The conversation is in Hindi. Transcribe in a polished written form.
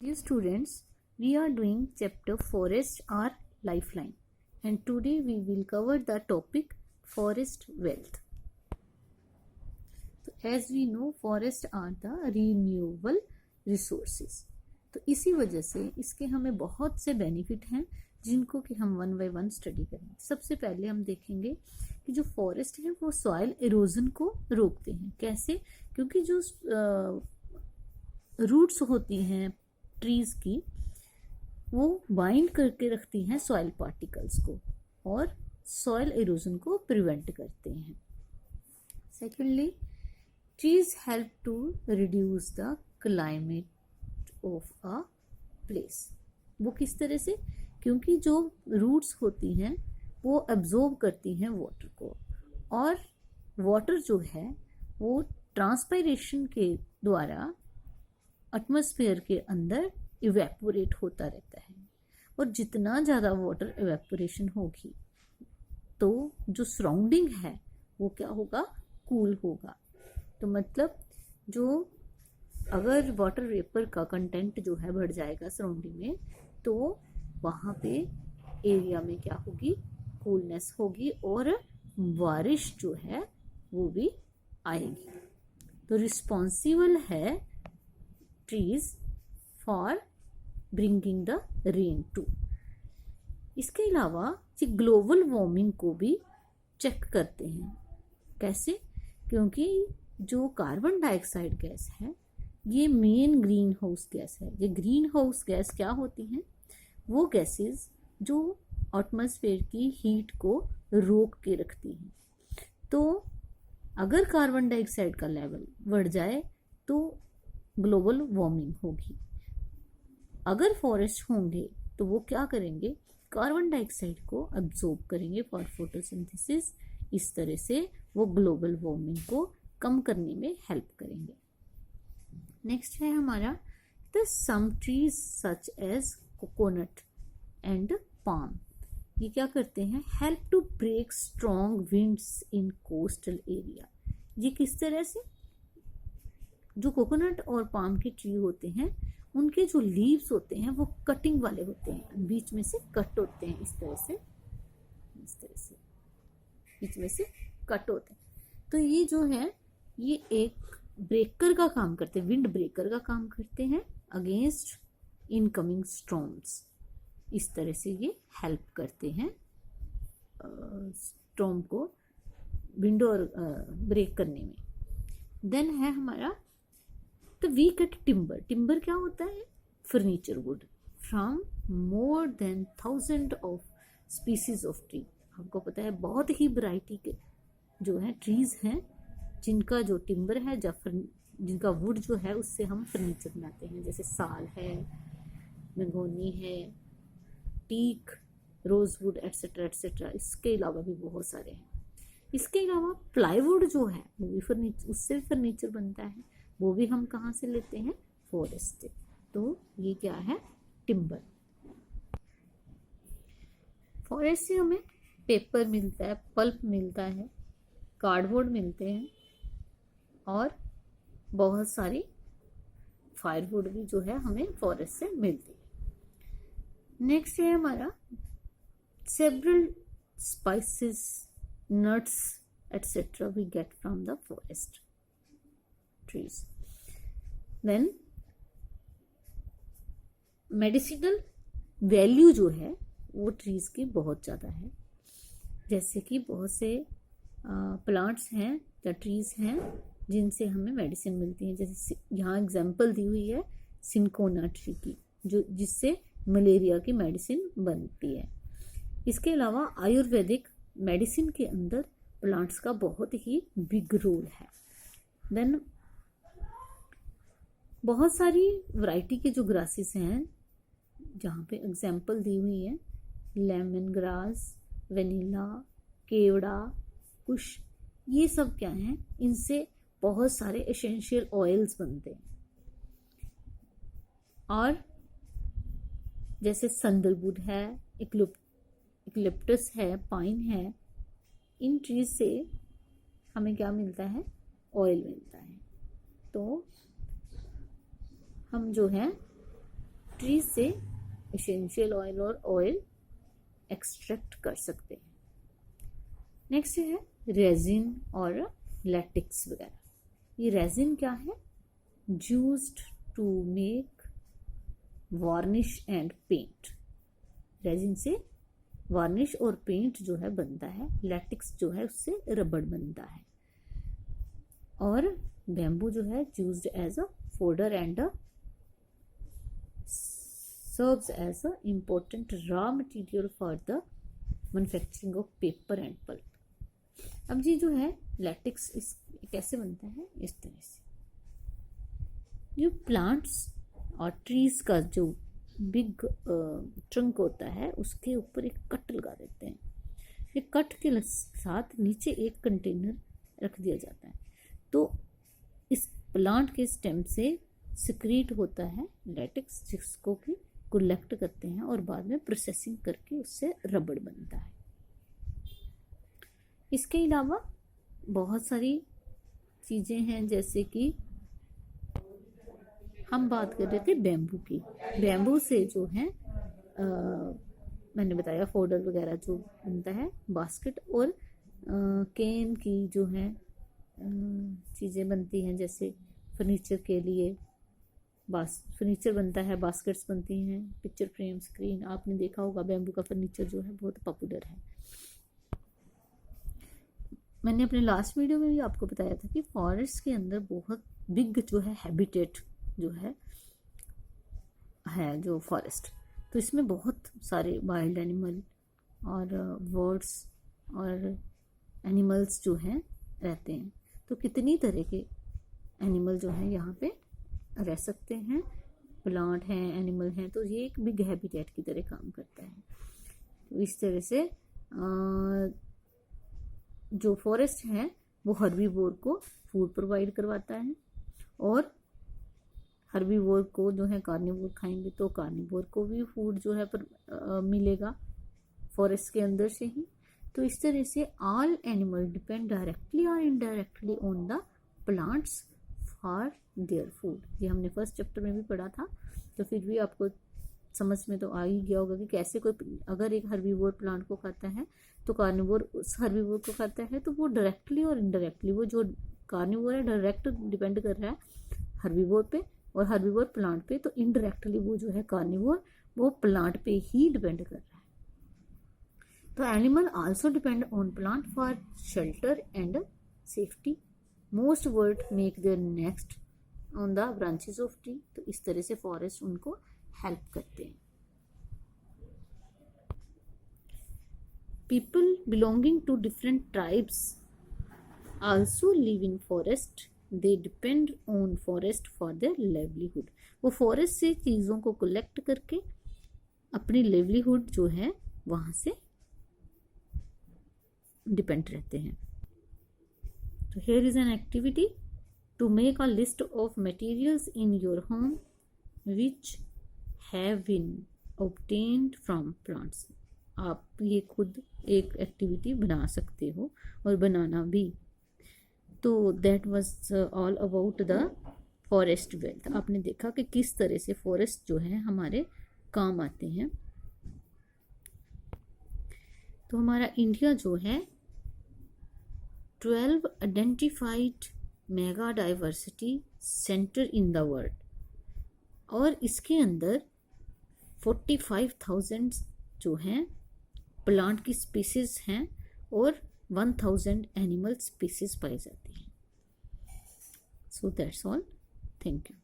Dear students, we are doing chapter Forests are Lifeline, and today we will cover the topic Forest Wealth. So as we know, forests are the renewable resources. तो इसी वजह से इसके हमें बहुत से बेनिफिट हैं जिनको कि हम वन बाय वन स्टडी करेंगे। सबसे पहले हम देखेंगे कि जो फॉरेस्ट है वो सॉइल इरोजन को रोकते हैं। कैसे? क्योंकि जो रूट्स होती हैं ट्रीज की वो बाइंड करके रखती हैं सॉइल पार्टिकल्स को और सॉइल इरोजन को प्रिवेंट करते हैं। Secondly, trees help to reduce the climate of a place. वो किस तरह से? क्योंकि जो रूट्स होती हैं वो एब्जॉर्ब करती हैं वाटर को, और वाटर जो है वो ट्रांसपायरेशन के द्वारा एटमॉस्फेयर के अंदर इवेपोरेट होता रहता है, और जितना ज़्यादा वाटर इवेपोरेशन होगी तो जो सराउंडिंग है वो क्या होगा? कूल होगा। तो मतलब जो अगर वाटर वेपर का कंटेंट जो है बढ़ जाएगा सराउंडिंग में, तो वहाँ पे एरिया में क्या होगी? कूलनेस होगी और बारिश जो है वो भी आएगी। तो रिस्पॉन्सिबल है trees for bringing the rain to. इसके अलावा ये ग्लोबल वार्मिंग को भी चेक करते हैं। कैसे? क्योंकि जो कार्बन डाइऑक्साइड गैस है ये मेन ग्रीन हाउस गैस है। ये ग्रीन हाउस गैस क्या होती हैं? वो गैसेस जो एटमॉस्फेयर की हीट को रोक के रखती हैं। तो अगर कार्बन डाइऑक्साइड का लेवल बढ़ जाए तो ग्लोबल वार्मिंग होगी। अगर फॉरेस्ट होंगे तो वो क्या करेंगे? कार्बन डाइऑक्साइड को अब्जॉर्ब करेंगे फॉर फोटोसिंथेसिस। इस तरह से वो ग्लोबल वार्मिंग को कम करने में हेल्प करेंगे। नेक्स्ट है हमारा the some trees such as coconut and palm. ये क्या करते हैं? Help to break strong winds in coastal area. ये किस तरह से? जो कोकोनट और पाम के ट्री होते हैं उनके जो लीव्स होते हैं वो कटिंग वाले होते हैं, बीच में से कट होते हैं। इस तरह से बीच में से कट होते हैं। तो ये जो है ये एक ब्रेकर का काम करते हैं, विंड ब्रेकर का काम करते हैं अगेंस्ट इनकमिंग स्टॉर्म्स। इस तरह से ये हेल्प करते हैं स्टॉर्म को विंड और ब्रेक करने में। देन है हमारा the we cut timber. Timber क्या होता है? Furniture wood from more than 1000 of species of tree. आपको पता है बहुत ही वैरायटी के जो है ट्रीज हैं जिनका जो टिम्बर है जिनका वुड जो है उससे हम फर्नीचर बनाते हैं। जैसे साल है, मेगोनी है, टीक, रोजवुड एटसेट्रा एटसेट्रा। इसके अलावा भी बहुत सारे हैं। इसके अलावा प्लाईवुड जो है वो भी फर्नीचर, उससे भी फर्नीचर बनता है। वो भी हम कहाँ से लेते हैं? फॉरेस्ट से। तो ये क्या है? टिम्बर। फॉरेस्ट से हमें पेपर मिलता है, पल्प मिलता है, कार्डबोर्ड मिलते हैं, और बहुत सारी फायरवुड भी जो है हमें फॉरेस्ट से मिलती है। नेक्स्ट है हमारा several spices, nuts etcetera we get from the forest trees. Then medicinal value जो है वो ट्रीज की बहुत ज़्यादा है। जैसे कि बहुत से प्लांट्स हैं या ट्रीज हैं जिनसे हमें मेडिसिन मिलती है। जैसे यहाँ एग्जांपल दी हुई है सिनकोना ट्री की, जो जिससे मलेरिया की मेडिसिन बनती है। इसके अलावा आयुर्वेदिक मेडिसिन के अंदर प्लांट्स का बहुत ही बिग रोल है। देन बहुत सारी वैरायटी के जो ग्रासेस हैं जहाँ पे एग्जाम्पल दी हुई है लेमन ग्रास, वेनिला, केवड़ा, कुश। ये सब क्या हैं? इनसे बहुत सारे एसेंशियल ऑयल्स बनते हैं। और जैसे संदलवुड है, इक्लिप्टस है, पाइन है, इन ट्रीज से हमें क्या मिलता है? ऑयल मिलता है। तो हम जो है ट्री से एसेंशियल ऑयल और ऑयल एक्सट्रैक्ट कर सकते हैं। नेक्स्ट है रेजिन और लैटिक्स वगैरह। ये रेजिन क्या है? Used to make varnish and paint. Resin से वार्निश और पेंट जो है बनता है। लैटिक्स जो है उससे रबड़ बनता है। और बैम्बू जो है used as a folder and serves as a important raw material for the manufacturing of paper and pulp. अब ये जो है लैटिक्स इस कैसे बनता है? इस तरह से जो प्लांट्स और ट्रीज का जो बिग ट्रंक होता है उसके ऊपर एक कट लगा देते हैं। ये कट के साथ नीचे एक कंटेनर रख दिया जाता है, तो इस प्लांट के स्टेम से सिक्रीट होता है लैटेक्स, जिसको कि कलेक्ट करते हैं और बाद में प्रोसेसिंग करके उससे रबड़ बनता है। इसके अलावा बहुत सारी चीज़ें हैं, जैसे कि हम बात कर रहे थे बैम्बू की। बैम्बू से जो है मैंने बताया फोल्डर वगैरह जो बनता है, बास्केट, और केन की जो है चीज़ें बनती हैं, जैसे फर्नीचर के लिए फर्नीचर बनता है, बास्केट्स बनती हैं, पिक्चर फ्रेम, स्क्रीन। आपने देखा होगा बैम्बू का फर्नीचर जो है बहुत पॉपुलर है। मैंने अपने लास्ट वीडियो में भी आपको बताया था कि फॉरेस्ट के अंदर बहुत बिग जो है हैबिटेट जो है जो फॉरेस्ट, तो इसमें बहुत सारे वाइल्ड एनिमल और बर्ड्स और एनिमल्स जो हैं रहते हैं। तो कितनी तरह के एनिमल जो हैं यहाँ पे रह सकते हैं, प्लांट हैं, एनिमल हैं, तो ये एक बिग हैबिटेट की तरह काम करता है। तो इस तरह से जो फॉरेस्ट है वो हर्बीवोर को फूड प्रोवाइड करवाता है, और हर्बीवोर को जो है कार्निवोर खाएंगे तो कार्निवोर को भी फूड जो है मिलेगा फॉरेस्ट के अंदर से ही। तो इस तरह से ऑल एनिमल डिपेंड डायरेक्टली और indirectly on the plants for their food. ये हमने फर्स्ट चैप्टर में भी पढ़ा था, तो फिर भी आपको समझ में तो आ ही गया होगा कि कैसे कोई अगर एक हर्बीवोर प्लांट को खाता है तो कार्निवोर उस हर्बीवोर को खाता है, तो वो डायरेक्टली और इनडायरेक्टली, वो जो कार्निवोर है डायरेक्ट डिपेंड कर रहा है हर्बीवोर पे और हर्बीवोर प्लांट पे, तो इनडायरेक्टली वो जो है कार्निवोर वो प्लांट पे ही डिपेंड कर रहा है। तो animal also depend on plant for shelter and safety. Most bird make their nest on the branches of tree. तो इस तरह से फॉरेस्ट उनको हेल्प करते हैं। People belonging to different tribes also live in forest. They depend on forest for their livelihood. वो फॉरेस्ट से चीज़ों को कलेक्ट करके अपनी लाइवलीहुड जो है वहाँ से डिपेंड रहते हैं। तो here is an activity to make a list of materials in your home which have been obtained from plants. आप ये खुद एक एक्टिविटी बना सकते हो और बनाना भी। तो that was all about the forest wealth. आपने देखा कि किस तरह से फॉरेस्ट जो है हमारे काम आते हैं। तो हमारा इंडिया जो है 12 identified mega diversity centre in the world, और इसके अंदर 45,000 जो हैं प्लांट की स्पीसीज हैं और 1000 एनिमल स्पीसीज पाई जाती हैं। So that's all. Thank you.